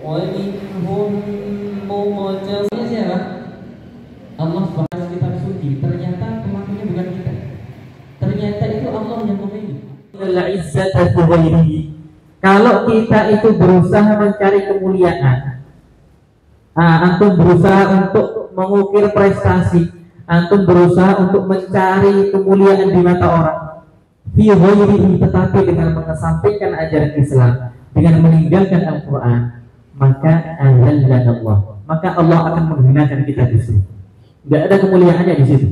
ومنهم مقتصد. Siapa? Allah bahas kitab suci, ternyata pelakunya bukan kita. Ternyata itu Allah yang memilih. Kalau kita itu berusaha mencari kemuliaan, antum berusaha untuk mengukir prestasi, antum berusaha untuk mencari kemuliaan di mata orang, tetapi dengan mengesampingkan ajaran Islam, dengan meninggalkan Al-Quran, maka Allah akan menghinakan kita di situ. Tidak ada kemuliaannya di situ.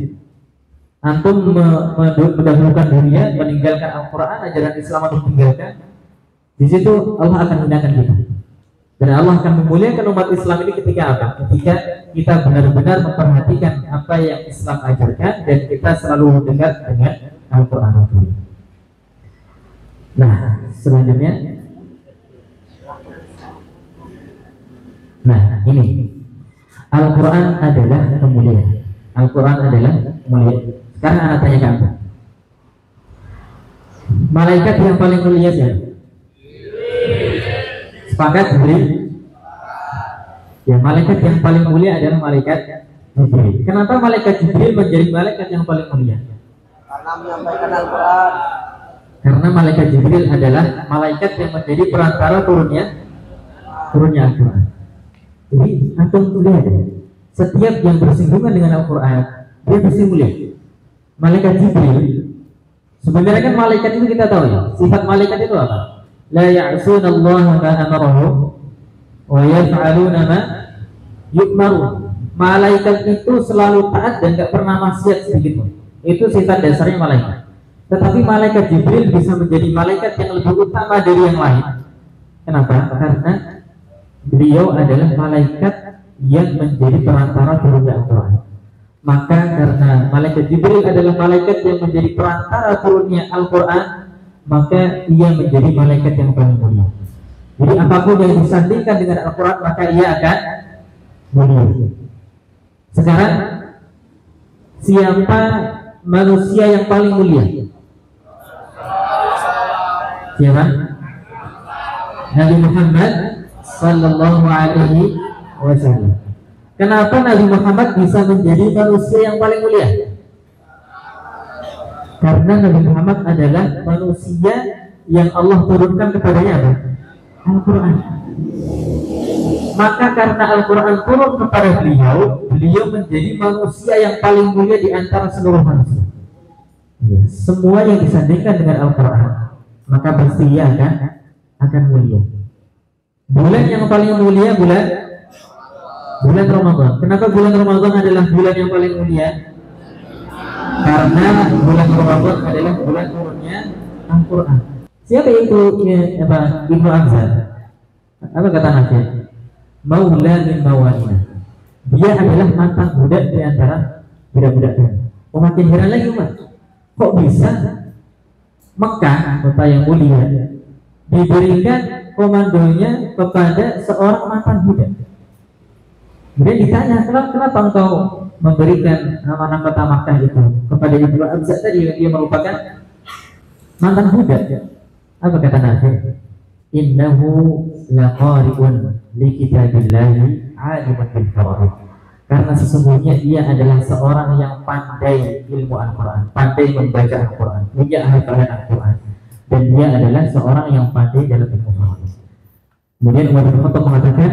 Antum mendahulukan dunia, meninggalkan Al-Quran, ajaran Islam atau meninggalkan, di situ Allah akan menghinakan kita. Dan Allah akan memuliakan umat Islam ini ketika apa? Ketika kita benar-benar memperhatikan apa yang Islam ajarkan dan kita selalu dekat dengan Al-Quran. Nah, selanjutnya, nah ini Al-Quran adalah kemuliaan. Al-Quran adalah kemuliaan. Sekarang anak tanya kamu, malaikat yang paling mulia siapa? Sepakat Jibril? Ya, malaikat yang paling mulia adalah malaikat Jibril. Kenapa malaikat Jibril menjadi malaikat yang paling mulia? Karena menyampaikan Al-Quran. Karena malaikat Jibril adalah malaikat yang menjadi perantara turunnya Al-Quran. Jadi antum lihat, setiap yang bersinggungan dengan Al-Quran dia pasti mulia. Malaikat Jibril, sebenarnya kan malaikat itu kita tahu ya, sifat malaikat itu apa? La ya'sunallaha ma amarahum wa yaf'aluna ma yu'marun. Malaikat itu selalu taat dan gak pernah maksiat sedikit pun. Itu sifat dasarnya malaikat. Tetapi malaikat Jibril bisa menjadi malaikat yang lebih utama dari yang lain. Kenapa? Karena beliau adalah malaikat yang menjadi perantara turunnya Al-Quran. Maka karena malaikat Jibril adalah malaikat yang menjadi perantara turunnya Al-Quran, maka ia menjadi malaikat yang paling mulia. Jadi apapun yang disandingkan dengan Al-Quran, maka ia akan mulia. Sekarang, siapa manusia yang paling mulia? Siapa? Nabi Muhammad Sallallahu Alaihi Wasallam. Kenapa Nabi Muhammad bisa menjadi manusia yang paling mulia? Karena Nabi Muhammad adalah manusia yang Allah turunkan kepadanya apa? Al-Quran. Maka karena Al-Quran turun kepada beliau menjadi manusia yang paling mulia di antara seluruh manusia. Ya, semua yang disandingkan dengan Al-Quran, maka pasti ia akan mulia. Bulan yang paling mulia bulan Ramadan. Kenapa bulan Ramadan adalah bulan yang paling mulia? Karena bulan Ramadan adalah bulan turunnya Al-Quran. Siapa itu Ibnu Azhar? Apa kata Nabi? Maula min mawalina. Dia adalah mantan budak di antara budak-budak. Makin heran lagi umat. Kok bisa Mekah, kota yang mulia, diberikan komandonya kepada seorang mantan budak? Kemudian ditanya, kenapa engkau memberikan nama kota Makkah itu kepada Ibnu Azhar tadi, dia merupakan mantan budak? Apa kata Nabi? Innahu laqari'un li kitabillahi 'alimun bil faraid. Karena sesungguhnya dia adalah seorang yang pandai ilmu Al-Quran, pandai membaca Al-Quran, punya hafalan Al-Quran, dan dia adalah seorang yang pandai dalam ilmu faraid. Kemudian Umar bin Khattab mengatakan,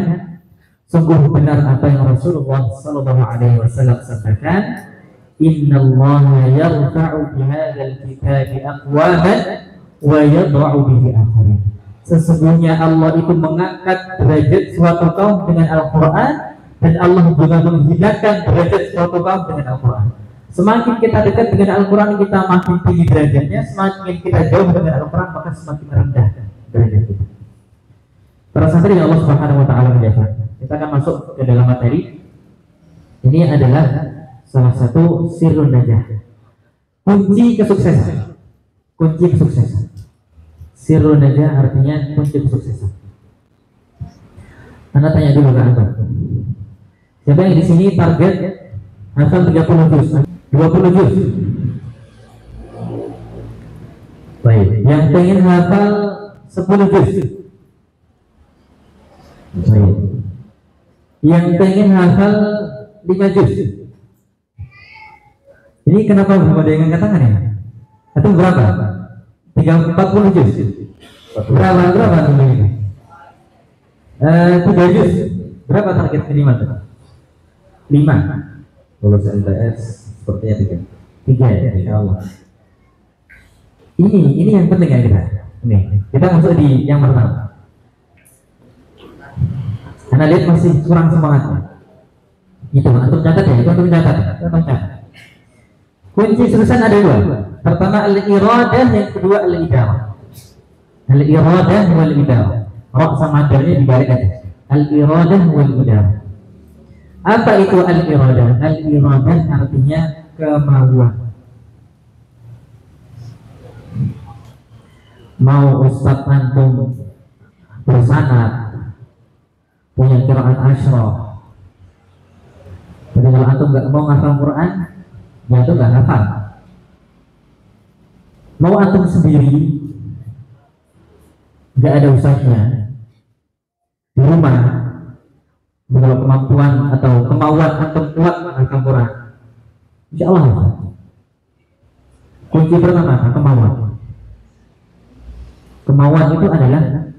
sungguh benar apa yang Rasulullah Sallallahu Alaihi Wasallam sampaikan, Inna Allah yarfa'u bihadzal kitabi aqwaman wa yad'u bihi akharin. Sesungguhnya Allah itu mengangkat derajat suatu kaum dengan Al-Quran, dan Allah juga menghinakan derajat suatu kaum dengan Al-Quran. Semakin kita dekat dengan Al-Quran, kita makin tinggi derajatnya. Semakin kita jauh dengan Al-Quran, maka semakin rendah derajat kita. Para santri yang Allah Subhanahu Wa Taala menjaga, kita akan masuk ke dalam materi. Ini adalah salah satu sirrun najah, kunci kesuksesan. Kunci kesuksesan. Sirrun najah artinya kunci kesuksesan. Anda tanya dulu ke Anda, siapa yang di sini target hafal 30 juz, 20 juz? Baik, yang pengen hafal 10 juz, Baik. Yang pengen hafal 5 juz. Ini kenapa belum ada yang angkat tangan ya? Atau berapa? 40 juz. Berapa ini? 3 juz. Berapa target minimal tuh? 5. Kalau MTS sepertinya 3 ya, insyaallah. Ini yang penting ya kita. Ini kita masuk di yang pertama. Karena lihat masih kurang semangatnya. Itu untuk catat ya, itu untuk catat. Kunci susunan ada 2. Pertama al-iradah, yang kedua al-idarah. Al-iradah wal idarah. Ra sama dalnya dibalik aja. Al-iradah wal idarah. Apa itu al-iradah? Al-iradah artinya kemauan. Mau Ustaz antum bersanad, punya qiraat asyrah. Jadi kalau antum nggak mau ngafal Quran, ya itu nggak hafal. Mau antum sendiri, nggak ada usahanya di rumah, kalau kemampuan atau kemauan antum kuat ngafal Quran, insya Allah. Kunci pertama kemauan. Kemauan itu adalah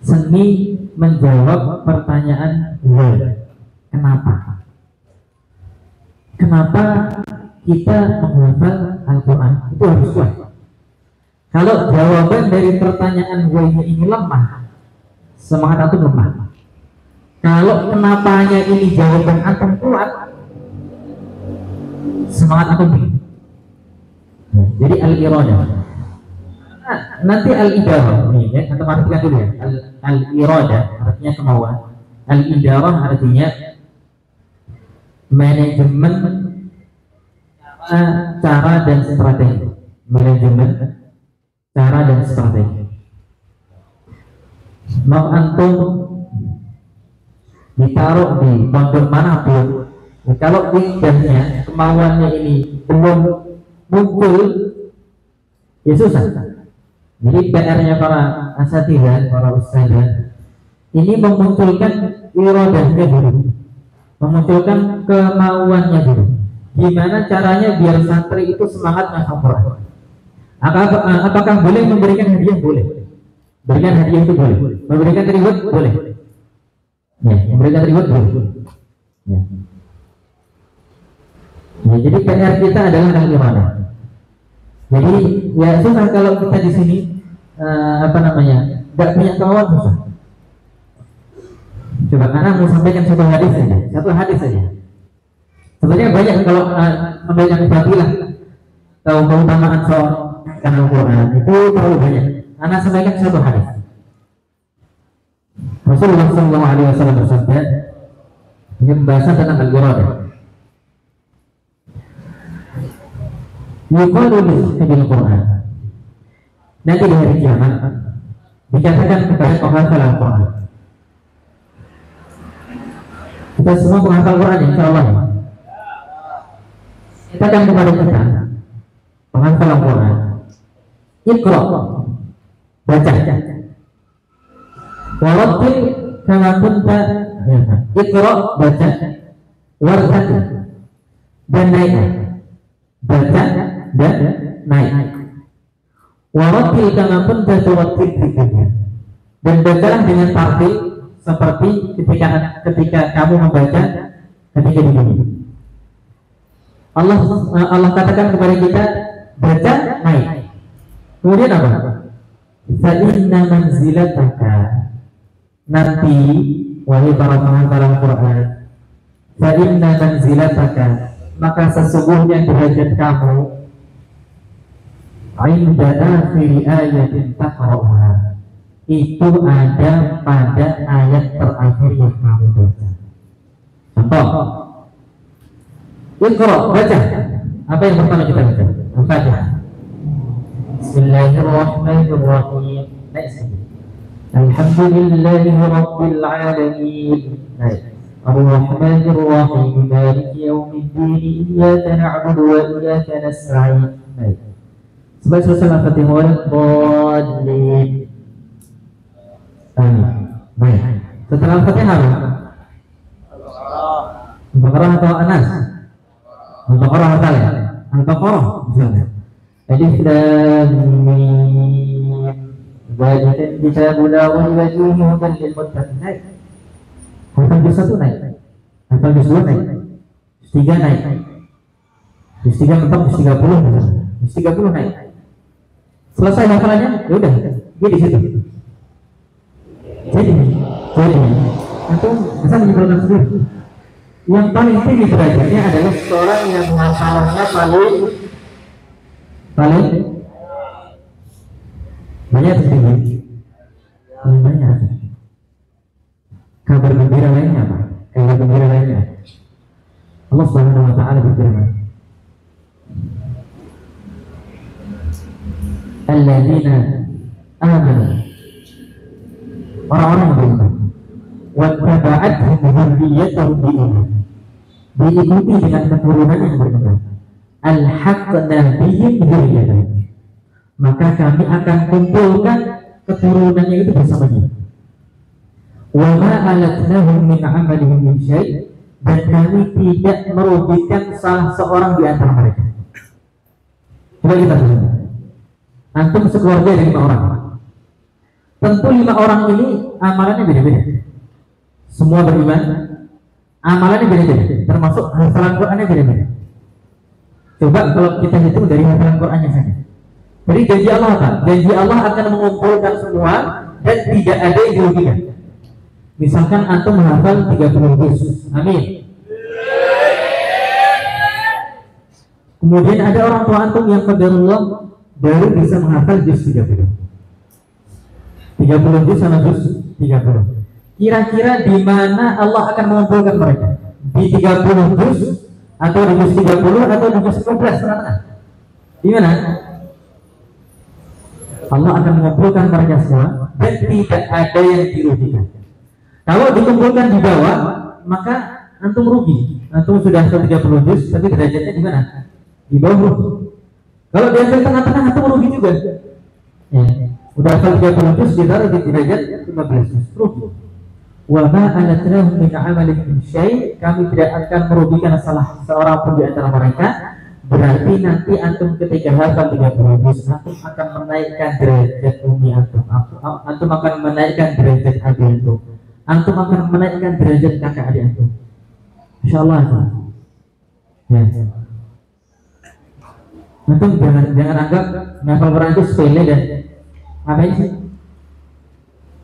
seni menjawab pertanyaan why. Kenapa? Kenapa kita menghafal Al-Quran? Itu harus kuat. Kalau jawaban dari pertanyaan why ini lemah, semangat antum lemah. Kalau kenapanya ini jawaban antum kuat, semangat antum tinggi. Jadi al-iradah. Nanti al-idarah nih ya, antum artikan dulu ya. Al-iradah artinya kemauan. Al-idarah artinya manajemen cara dan strategi. Manajemen cara dan strategi. Mau antum ditaruh di pondok manapun, kalau lidahnya, kemauannya ini belum muncul, ya susah. Jadi PR-nya para asatidzah, para ustadzah, ini memunculkan iradahnya dulu, memunculkan kemauannya dulu. Gimana caranya biar santri itu semangat menghafal Quran? Apakah boleh memberikan hadiah? Boleh. Berikan hadiah itu boleh. Memberikan reward boleh. Ya, memberikan reward boleh. Ya. Ya, jadi PR kita adalah al-iradah. Jadi ya susah kalau kita di sini nggak punya kawan, susah. Coba anak mau sampaikan satu hadis saja. Sebenarnya banyak kalau sampaikan fadilah atau keutamaan soal Al-Quran itu terlalu banyak. Anak sampaikan satu hadis. Rasulullah SAW bersabda, ini pembahasan tentang al-iradah. Yuqalu bil Quran. Nanti di hari kiamat dikatakan kepada penghafal Al-Quran. Kita semua penghafal Quran insyaallah. Katakan kepada kita penghafal Al-Quran, Iqra, baca. Warattil kama kunta, Iqra, baca. Wartaqi, dan naik. Baca dan naik. Warattil kama kunta turattil fid dunya, dan bacalah dengan tartil seperti ketika kamu membaca ketika di dunia. Allah katakan kepada kita baca naik. Kemudian apa? Fa inna manzilataka, nanti wahai para penghafal Al-Quran, fa inna manzilataka, maka sesungguhnya derajat kamu inda akhiri ayatin taqra'uha, itu ada pada ayat terakhir yang kamu baca. Contoh, Iqra, baca. Apa yang pertama kita baca? Al-Fatihah. Bismillahirrahmanirrahim. Alhamdulillahi rabbil alamin. Ar-Rahmanir-Rahim, Maliki yaumiddin, Iyyaka na'budu wa iyyaka nasta'in. Sebab selesai Al-Fatihah, Amin. Baik. Setelah Al-Fatihah apa? Al-Baqarah atau Anas? Al-Baqarah hafal ya? Al-Baqarah misalnya. Alif lam mim. Dzalikan kitabul la raiba fihi hudan lil muttaqin. Hafal juz 1 naik. Hafal juz 2 naik. Juz 3 naik. Juz 3 mentok juz 30 misalnya. Juz 30 naik. Selesai hafalannya, ya udah, dia di situ. Jadi atau bisa menyimpulkan sendiri. Yang paling tinggi derajatnya adalah seorang yang menghafalnya paling banyak atau tinggi? Paling banyak. Kabar gembira lainnya apa? Kabar gembira lainnya Allah Subhanahu wa ta'ala berfirman, alladzina amanu, orang-orang yang beriman, wattaba'athum dzurriyyatuhum biiman, diikuti dengan keturunan yang beriman, alhaqna bihim dzurriyyatahum, maka kami akan kumpulkan keturunannya itu bersamanya. Wa ma alatnahum min 'amalihim min syai', dan kami tidak merugikan salah seorang di antara mereka. Coba kita lihat. Antum sekeluarga ada 5 orang. Tentu 5 orang ini amalannya beda-beda. Semua beriman, amalannya beda-beda, termasuk hafalan Qur'annya beda-beda. Coba kalau kita hitung dari hafalan Qur'annya saja. Jadi janji Allah apa? Janji Allah akan mengumpulkan semua dan tidak ada yang dirugikan. Misalkan antum menghafal 30 juz. Amin. Kemudian ada orang tua antum yang qadarullah baru bisa menghafal juz 30. 30 juz sama juz 30. Kira-kira di mana Allah akan mengumpulkan mereka? Di 30 juz atau di juz 30 atau di juz 15 tengah-tengah? Di mana? Allah akan mengumpulkan mereka semua dan tidak ada yang dirugikan. Kalau dikumpulkan di bawah, maka antum rugi. Antum sudah 30 juz, tapi derajatnya di mana? Di bawah rugi. Kalau di tengah-tengah, antum rugi juga. Ya. Udah 30 juz, ditaruh di derajat 15 juz, rugi. Wa ma alatnahum min 'amalihim min syai', kami tidak akan merugikan salah seorang pun di antara mereka. Berarti nanti antum ketika hafal 30 juz, antum akan menaikkan derajat umi antum. Antum akan menaikkan derajat adik antum. Antum akan menaikkan derajat kakak adik antum. Insyaallah. Ya. Antum jangan anggap ngafal Quran itu sepele dan apa sih?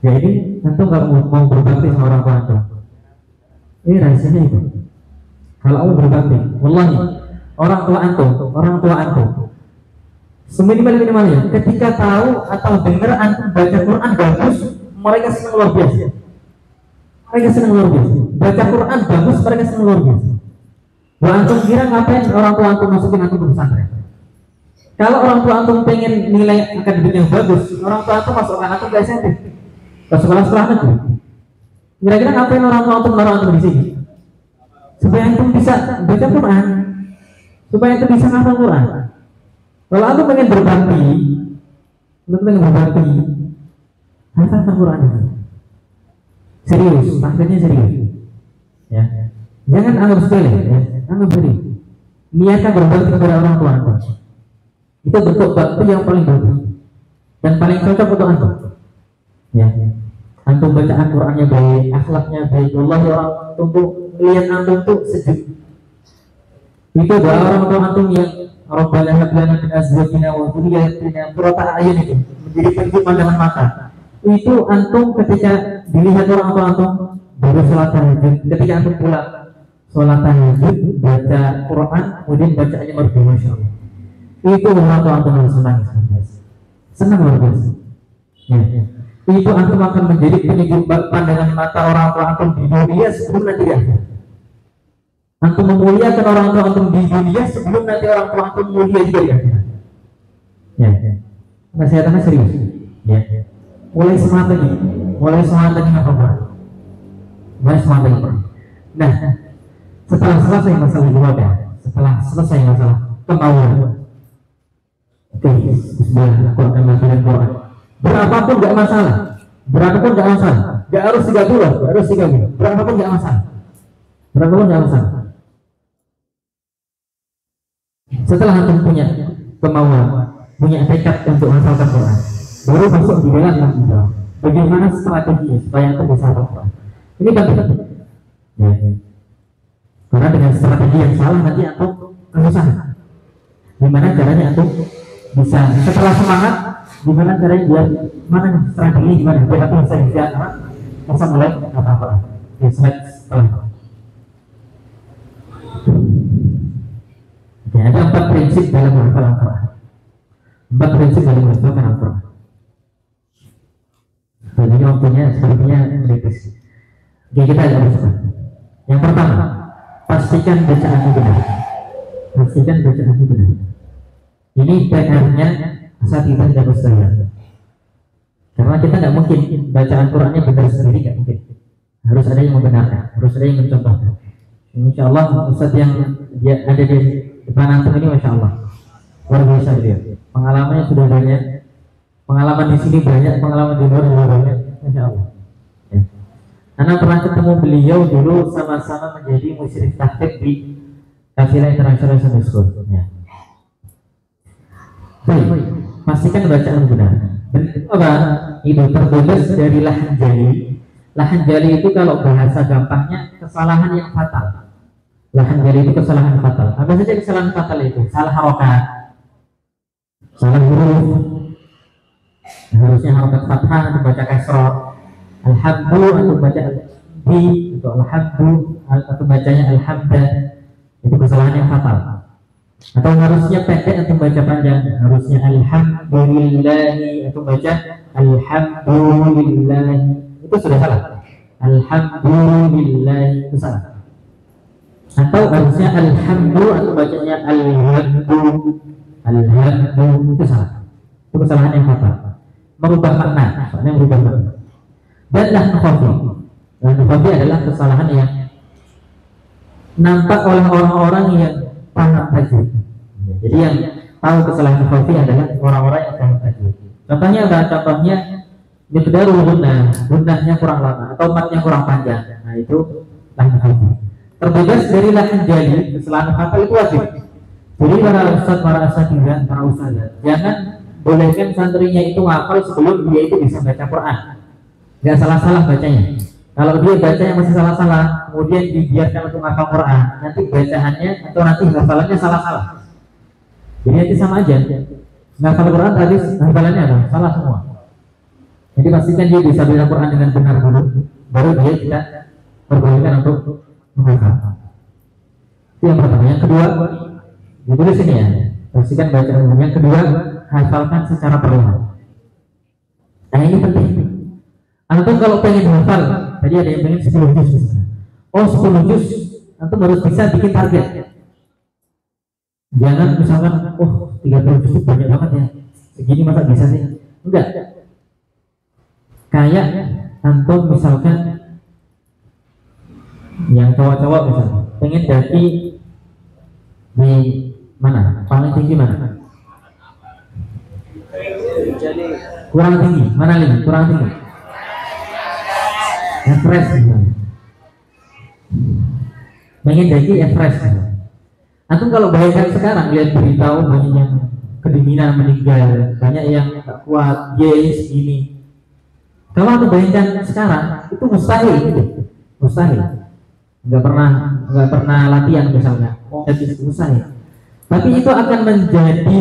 Ya ini antum kalau mau berbakti sama orang tua antum. Ini rahasianya itu. Kalau kamu berbakti, wallahi orang tua antum seminimal-minimalnya ketika tahu atau dengar antum baca Quran bagus, mereka senang luar biasa. Mereka senang luar biasa. Baca Quran bagus, mereka senang luar biasa. Wah, antum kira ngapain orang tua antum masukin antum ke pesantren? Kalau orang tua antum pengen nilai akademik yang bagus, orang tua antum masukkan antum ke SMP, ke sekolah-sekolah negeri. Kira-kira ngapain orang tua antum naruh antum di sini? Supaya antum bisa baca Quran, supaya antum bisa ngapal Quran. Kalau antum pengen berbakti, hafalkan Quran itu. Serius, maksudnya serius. Ya. Jangan anggap sepele, ya. Anggap serius. Niatkan berbakti kepada orang tua antum. Itu bentuk bakti yang paling bagus dan paling cocok untuk antum. Ya. Antum bacaan Qurannya baik, akhlaknya baik. Wallahi orang tunggu lihat antum tuh sejuk. Itu doa orang tua antum yang Rabbana hab lana min azwajina wa dhurriyyatina qurrata a'yun itu menjadi penjuk pandangan mata. Itu antum ketika dilihat orang tua antum baru sholat tahajud, ketika antum pulang sholat tahajud baca Quran kemudian bacaannya merdu, masya Allah. Itu orang tua antum harus senang luar biasa. Ya. Itu antum akan menjadi penyejuk pandangan mata orang tua antum di dunia sebelum nanti di akhirat. Antum memuliakan orang tua antum di dunia sebelum nanti orang tua antum mulia juga di akhirat. Ya. Nasihatnya serius. Ya. Mulai semangat lagi apa? Mulai semangat lagi. Nah, setelah selesai masalah ibadah, setelah selesai masalah kemauan, oke, Bismillah, Quran. Berapapun nggak masalah, Nggak harus 30, nggak harus 30. Berapapun nggak masalah. Berapapun nggak masalah. Setelah antum punya kemauan, punya tekad untuk menghafalkan Quran, baru masuk di dalam menghafal. Bagaimana strateginya supaya antum bisa hafal Quran? Ini penting. Ya. Karena dengan strategi yang salah nanti antum kesusahan. Gimana caranya antum bisa setelah semangat? Gimana caranya dia? Mana strategi gimana? Biar antum bisa mulai hafal Quran. Di slide setelah. Ya, ada 4 prinsip dalam menghafal Al-Quran. 4 prinsip dalam menghafalkan Al-Quran. Dan ini waktunya sepertinya kritis. Oke, kita agak bersama. Yang pertama, pastikan bacaannya benar. Pastikan bacaannya benar. Ini PR-nya asatidz dan ustadzah. Karena kita nggak mungkin bacaan Qurannya benar sendiri, nggak mungkin. Harus ada yang membenarkan, harus ada yang mencontohkan. Insya Allah ustadz yang dia ada di depan antum ini, masya Allah, luar biasa dia. Pengalamannya sudah banyak, pengalaman di sini banyak, pengalaman di luar juga banyak, masya Allah. Ya. Anak pernah ketemu beliau dulu sama-sama menjadi musyrif tahfidz di Kafilah International Sunday School. Ya. Baik, pastikan bacaan benar. Apa? Itu terbebas dari lahan jali. Lahan jali itu kalau bahasa gampangnya kesalahan yang fatal. Lahan jali itu kesalahan fatal. Apa saja kesalahan fatal itu? Salah harokat, salah huruf. Harusnya harokat fathah atau baca kasroh. Alhamdu atau baca bi atau alhamdu atau bacanya alhamdah. Itu kesalahan yang fatal. Atau harusnya pendek atau baca panjang. Harusnya alhamdulillahi atau baca alhamdulillahi. Itu sudah salah. Alhamdulillahi itu salah. Atau harusnya alhamdu atau bacanya alhamdu. Alhamdu itu salah. Itu kesalahan yang fatal. Merubah makna, soalnya merubah makna. Dan lahn khafi. Lahn khafi adalah kesalahan yang nampak oleh orang-orang yang paham tajwid. Jadi yang tahu kesalahan khafi adalah orang-orang yang paham tajwid. Contohnya apa? Contohnya miqdarul gunnahnya kurang lama atau matnya kurang panjang. Nah itu lahn khafi. Terbebas dari lahan jali, kesalahan fatal itu wajib. Jadi para ustadz, para asatidz, para ustadzah, jangan bolehkan santrinya itu hafal sebelum dia itu bisa baca Quran. Nggak salah-salah bacanya. Kalau dia bacanya masih salah-salah, kemudian dibiarkan untuk hafal Quran, nanti bacaannya atau nanti hafalannya salah-salah. Jadi nanti sama aja. Hafal Quran tadi hafalannya apa? Salah semua. Jadi pastikan dia bisa baca Quran dengan benar dulu, baru dia kita perbolehkan untuk menghafal. Itu yang pertama. Yang kedua, ditulis sini ya. Pastikan bacaan. Yang kedua, hafalkan secara perlahan. Nah ini penting. Antum kalau pengen hafal, tadi ada yang pengen 10 juz misalnya. Oh 10 juz, antum harus bisa bikin target. Jangan misalkan, oh 30 juz banyak banget ya. Segini masa bisa sih? Enggak. Kayak antum misalkan yang cowok-cowok misalnya pengen daki di mana? Paling tinggi mana? Kurang tinggi, mana lagi? Kurang tinggi. Everest misalnya. Pengen daki Everest misalnya. Antum kalau bayangkan sekarang lihat berita banyak yang kedinginan meninggal, banyak yang tak kuat, segini. Kalau antum bayangkan sekarang itu mustahil gitu. Mustahil. Nggak pernah latihan misalnya, jadi mustahil. Tapi itu akan menjadi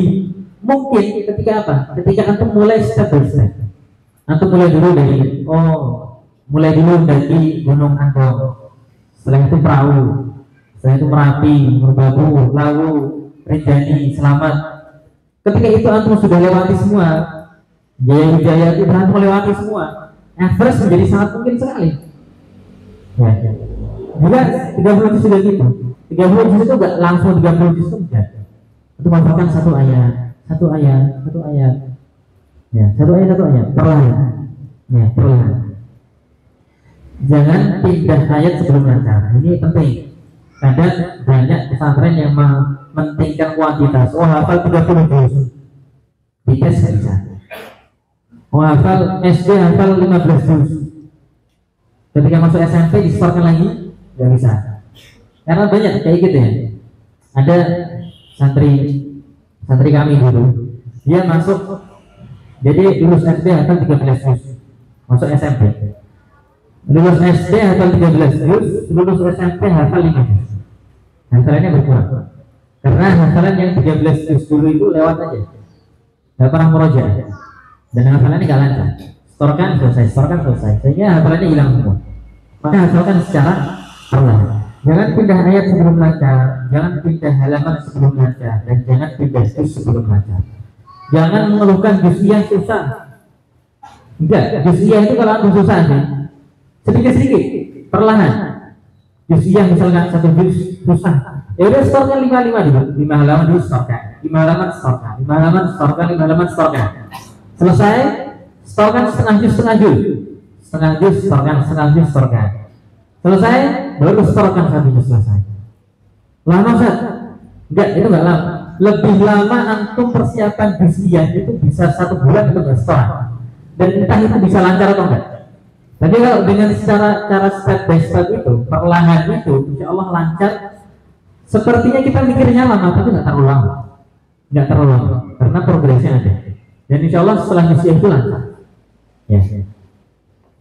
mungkin ketika apa? Ketika antum mulai step by step. Antum mulai dulu dari Gunung Agung, setelah itu Perahu, setelah itu Merapi, Merbabu, Lawu, Rinjani, Selamat. Ketika itu antum sudah lewati semua, Jaya itu antum melewati semua. Everest menjadi sangat mungkin sekali. Ya. Juga 30 juz sudah gitu. 30 juz itu enggak langsung 30 juz itu enggak. Itu menghafalkan satu ayat. Ya, satu ayat. Perlahan. Ya, perlahan. Jangan pindah ayat sebelum lancar. Ini penting. Kadang banyak pesantren yang mementingkan kuantitas. Oh, hafal 30 juz. Dites bisa. Oh, hafal SD hafal 15 juz. Ketika masuk SMP disetorkan lagi, nggak bisa. Karena banyak kayak gitu ya. Ada santri kami dulu, dia masuk, jadi lulus SD hafal 13 juz, masuk SMP. Lulus SD hafal 13 juz, lulus SMP hafal 5 juz. Hafalannya berkurang. Karena hafalan yang 13 juz dulu itu lewat aja, nggak pernah murojaah, dan hafalannya nggak lancar. Setorkan selesai, sehingga hafalannya hilang semua. Maka hafalkan secara perlahan. Jangan pindah ayat sebelum lancar, jangan pindah halaman sebelum lancar, dan jangan pindah juz sebelum lancar. Jangan mengeluhkan juz'iyah susah. Enggak, juz'iyah itu kalau aku susah sih, sedikit-sedikit, perlahan. Juz'iyah misalkan 1 juz susah, ya udah setorkan 5 dulu, 5 halaman dulu setorkan, 5 halaman setorkan, 5 halaman setorkan, 5 halaman setorkan. Selesai, setorkan setengah juz, setorkan. Selesai, baru setorkan 1 juz selesai. Lama Ustaz? Enggak, itu enggak lama. Lebih lama antum persiapan juz'iyah itu bisa 1 bulan itu enggak setorkan. Dan entah itu bisa lancar atau enggak. Tapi kalau dengan cara step by step itu, perlahan itu, insya Allah lancar. Sepertinya kita mikirnya lama, tapi enggak terlalu lama, karena progresnya ada. Dan insya Allah setelah juz'iyah itu lancar. Ya.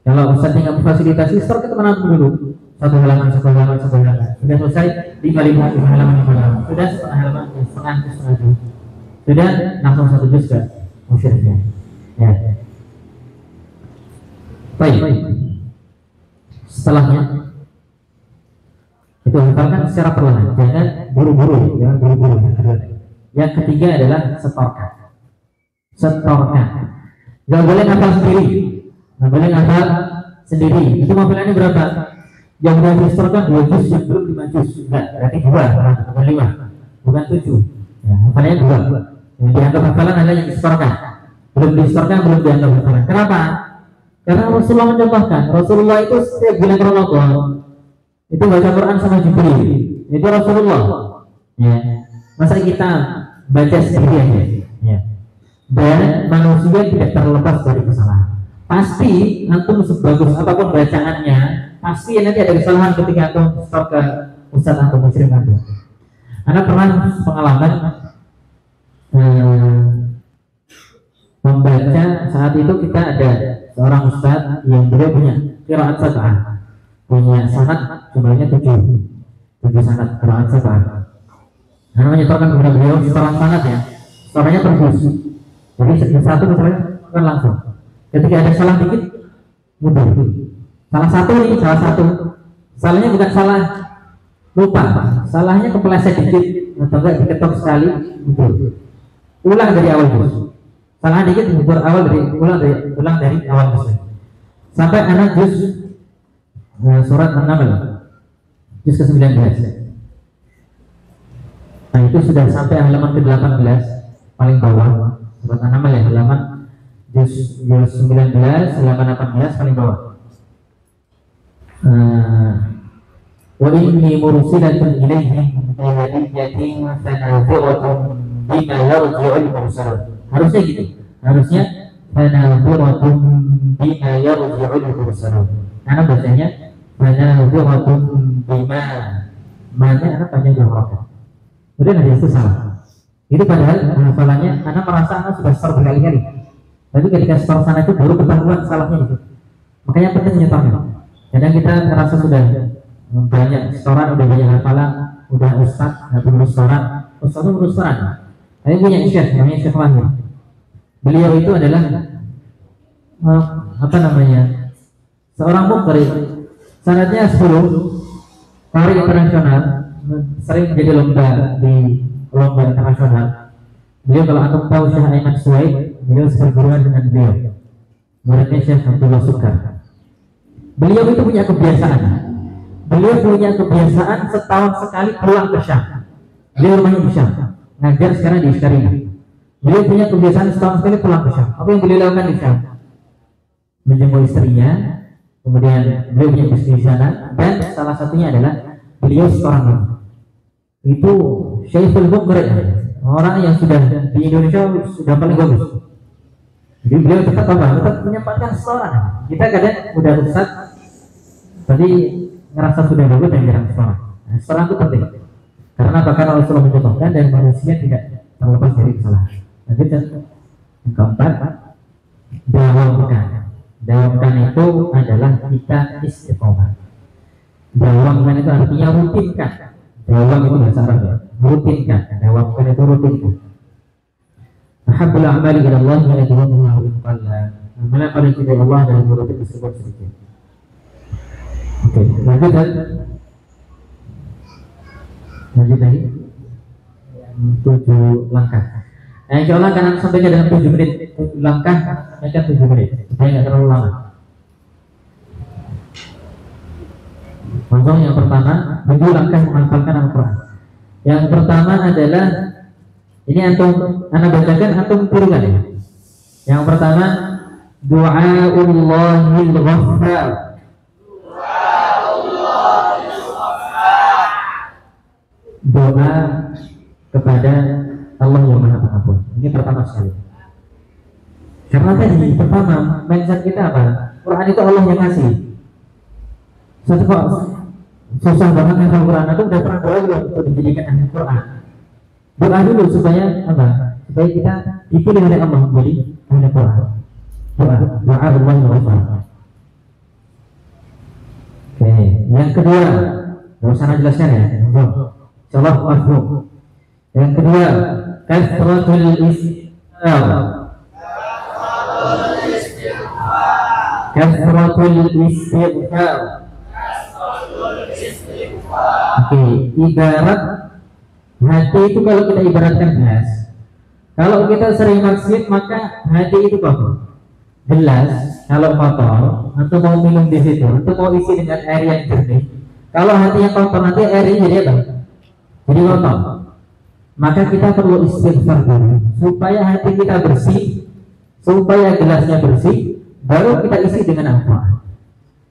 Kalau Ustaz nggak memfasilitasi, store kita mana dulu? 1 halaman. Sudah selesai 5 halaman. Sudah setengah halaman, setengah juz. Sudah langsung 1 juz ke musyrikhnya. Ya. Baik. Setelahnya itu hafalkan secara perlahan, jangan buru-buru. Yang ketiga adalah setorkan. Nggak boleh hafal sendiri. Itu hafalannya berapa? Yang udah disetorkan 2 juz, yang belum 5 juz. Enggak, berarti 2, bukan 5, bukan 7. Ya, hafalannya 2. Yang dianggap hafalan adalah yang disetorkan. Belum disetorkan, belum dianggap hafalan. Kenapa? Karena Rasulullah mencontohkan. Rasulullah itu setiap bulan Ramadan itu baca Quran sama Jibril. Itu Rasulullah. Ya. Masa kita baca sendiri aja? Ya. Dan manusia tidak terlepas dari kesalahan. Pasti antum sebagus apapun bacaannya, pasti nanti ada kesalahan ketika antum setor ke ustaz atau musyrik antum. Anda pernah pengalaman membaca, saat itu kita ada seorang ustaz yang beliau punya qiraat sab'ah, punya sanad jumlahnya 7 sanad qiraat sab'ah. Anda menyetorkan kepada beliau setoran sanad ya, setorannya per juz. Jadi satu misalnya kan langsung. Ketika ada salah dikit, mundur. Salah satu. Salahnya bukan salah lupa, salahnya kepeleset dikit atau enggak diketok sekali, mundur. Ulang dari awal juz. Salah dikit mundur ulang dari awal juz. Sampai anak juz surat An-Naml, juz ke-19. Nah itu sudah sampai halaman ke-18 paling bawah. Surat An-Naml ya, halaman juz 19, halaman 18 paling bawah. Wa inni mursilatun ilaihim bihadiyatin fanadhiratun bima yarji'ul mursalun. Harusnya gitu. Harusnya fanadhiratun bima yarji'ul mursalun. Karena bacanya fanadhiratun bima, mana anak panjang jawab. Kemudian ada itu salah. Itu padahal hafalannya anak merasa anak sudah setor berkali-kali. Tapi ketika setor sana itu baru ketahuan salahnya itu. Makanya penting nyetornya. Kadang kita merasa sudah banyak setoran, udah banyak hafalan, udah ustaz, nggak perlu setoran. Ustaz itu perlu setoran. Tapi punya syekh, namanya Syekh Wahid. Beliau itu adalah seorang muqri. Sanadnya 10, qari internasional, sering menjadi lomba di lomba internasional. Beliau kalau antum tahu Syekh Aiman Suwaid, beliau seperguruan dengan beliau. Muridnya Syekh Abdullah Sukar. Beliau itu punya kebiasaan. Beliau punya kebiasaan setahun sekali pulang ke Syam. Beliau rumahnya di Syam. Ngajar sekarang di Iskarina. Beliau punya kebiasaan setahun sekali pulang ke Syam. Apa yang beliau lakukan di Syam? Menjenguk istrinya. Kemudian beliau punya bisnis di sana. Dan salah satunya adalah beliau seorang itu Syekhul Muqri, orang yang sudah di Indonesia sudah paling bagus. Jadi beliau tetap menyampaikan setoran. Kita kadang udah ustaz Tadi ngerasa sudah dulu dan jarang setoran. Nah, setoran itu penting. Karena bahkan Rasulullah mencontohkan dan manusia tidak terlepas dari kesalahan. Lanjut dan yang keempat, dawamkan. Dawamkan itu adalah kita istiqomah. Dawamkan itu artinya rutinkan. Dawam itu bahasa Arab ya. Rutinkan. Dawamkan itu rutinkan. Ahabbul a'mali ila Allah wa yadhmuhu in qalla. Amalan paling dicintai Allah dalam merutin meskipun sedikit. Oke, lanjut dan lanjut lagi 7 langkah. Nah, insya Allah akan sampaikan dalam 7 menit. 7 langkah, sampaikan 7 menit supaya nggak terlalu lama. Langsung yang pertama, 7 langkah menghafalkan Al-Quran. Yang pertama adalah ini antum, anak bacakan, antum tirukan ya. Yang pertama, Du'aullahil Ghaffar. Doa kepada Allah yang Maha Pengampun. Ini pertama sekali. Karena tadi pertama mindset kita apa? Quran itu Allah yang ngasih. Satu kok susah banget hafal Quran, itu udah pernah doa juga untuk dijadikan ahli Quran. Doa dulu supaya apa? Supaya kita dipilih oleh Allah menjadi ahli Quran. Doa Allah yang Ghafar. Oke, yang kedua, nggak usah jelaskan ya. Insyaallah mafhum. Yang kedua, kasratul istighfar. Kasratul istighfar. Oke, ibarat hati itu kalau kita ibaratkan gelas. Kalau kita sering maksiat maka hati itu kotor. Gelas kalau kotor, atau mau minum di situ, atau mau isi dengan air yang jernih. Kalau hatinya kotor nanti airnya jadi apa? Jadi kotor. Maka kita perlu istighfar dulu supaya hati kita bersih, supaya gelasnya bersih, baru kita isi dengan apa?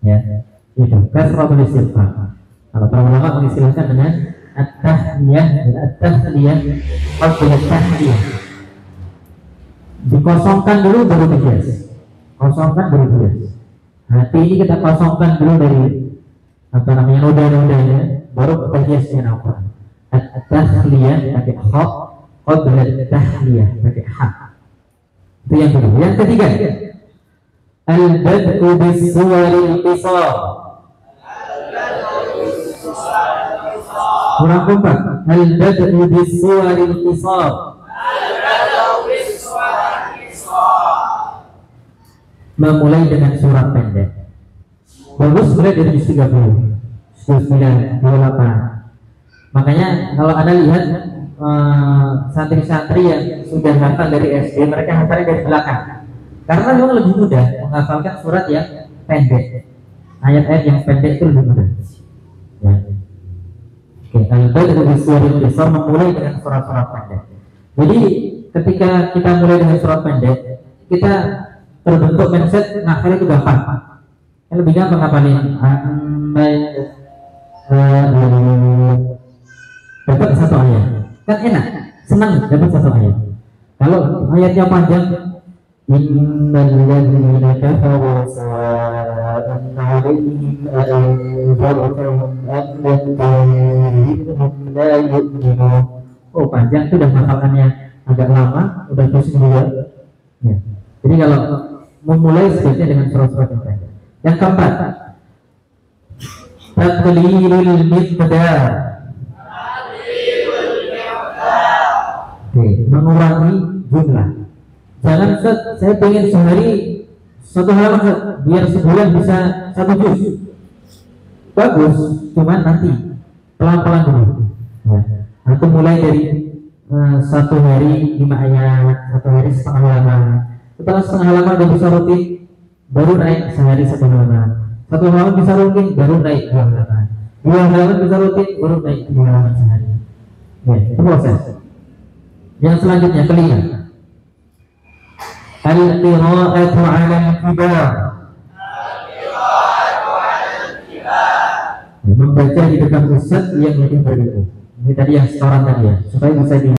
Ya, itu kasratul istighfar. Kalau para ulama mengistilahkan dengan at-tahliyah, at-tahliyah, at-tahliyah. Dikosongkan dulu baru dihias. Kosongkan baru dihias. Hati ini kita kosongkan dulu dari apa namanya noda-nodanya, baru kita hias dengan Al-Quran. At-tahliyah pakai kha, qabla at-tahliyah pakai ha. Itu yang kedua. Yang ketiga, al-bad'u bis-suwaril qisar. Kurang keempat, al-bad'u bis-suwaril qisar. Memulai dengan surat pendek. Bagus mulai dari juz 30, juz 9, 28. Makanya kalau Anda lihat santri-santri yang sudah hafal dari SD, mereka hafalnya dari belakang. Karena memang lebih mudah menghafalkan surat yang pendek. Ayat-ayat yang pendek itu lebih mudah. Ya. Oke, al-bad'u bis-suwaril qisar, memulai dengan surat-surat pendek. Jadi ketika kita mulai dengan surat pendek, kita terbentuk mindset ngafal itu gampang. Yang lebih gampang ngapalin dapat satu ayat. Kan enak, senang dapat satu ayat. Kalau ayatnya panjang, innal ladzina kafaru sa'an 'alaihim a'anzartahum am lam tunzirhum la yu'minun. Oh, panjang itu udah hafalkannya agak lama, udah pusing juga. Ya. Jadi kalau memulai sebaiknya dengan surat-surat yang pendek. Yang keempat, taqlilul miqdar. Oke, mengurangi jumlah. Jangan saya pengen sehari satu halaman, biar sebulan bisa 1 juz. Bagus, cuman nanti pelan-pelan dulu. Ya. Aku mulai dari 1 hari 5 ayat, 1 hari setengah halaman. Setelah setengah halaman udah bisa rutin, baru naik sehari 1 halaman. 1 halaman bisa rutin, baru naik 2 halaman. 2 halaman bisa rutin, baru naik 3 halaman sehari. Ya, itu proses. Yang selanjutnya kelima, al-qira'atu 'ala al-kibar. Membaca di dekat ustaz yang lebih berilmu. Ini tadi yang setoran tadi ya, supaya bisa di